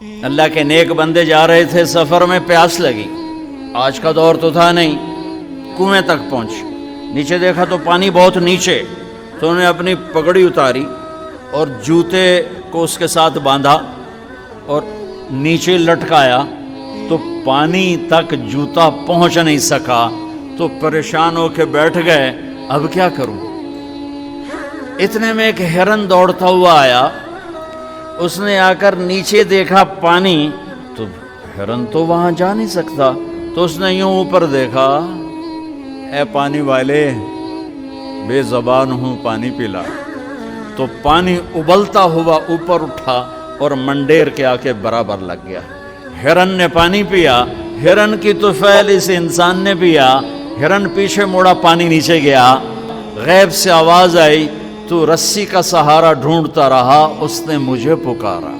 अल्लाह के नेक बंदे जा रहे थे सफ़र में, प्यास लगी, आज का दौर तो था नहीं, कुएं तक पहुँचे, नीचे देखा तो पानी बहुत नीचे, तो उन्होंने अपनी पगड़ी उतारी और जूते को उसके साथ बांधा और नीचे लटकाया, तो पानी तक जूता पहुंच नहीं सका, तो परेशान होकर बैठ गए, अब क्या करूं। इतने में एक हिरन दौड़ता हुआ आया, उसने आकर नीचे देखा पानी, तो हिरन तो वहां जा नहीं सकता, तो उसने यूं ऊपर देखा, ए पानी वाले, बेज़बान हूं, पानी पिला। तो पानी उबलता हुआ ऊपर उठा और मंडेर के आके बराबर लग गया। हिरन ने पानी पिया, हिरन की तुफैल इस इंसान ने पिया, हिरन पीछे मुड़ा, पानी नीचे गया। गैब से आवाज आई, तू रस्सी का सहारा ढूंढता रहा, उसने मुझे पुकारा।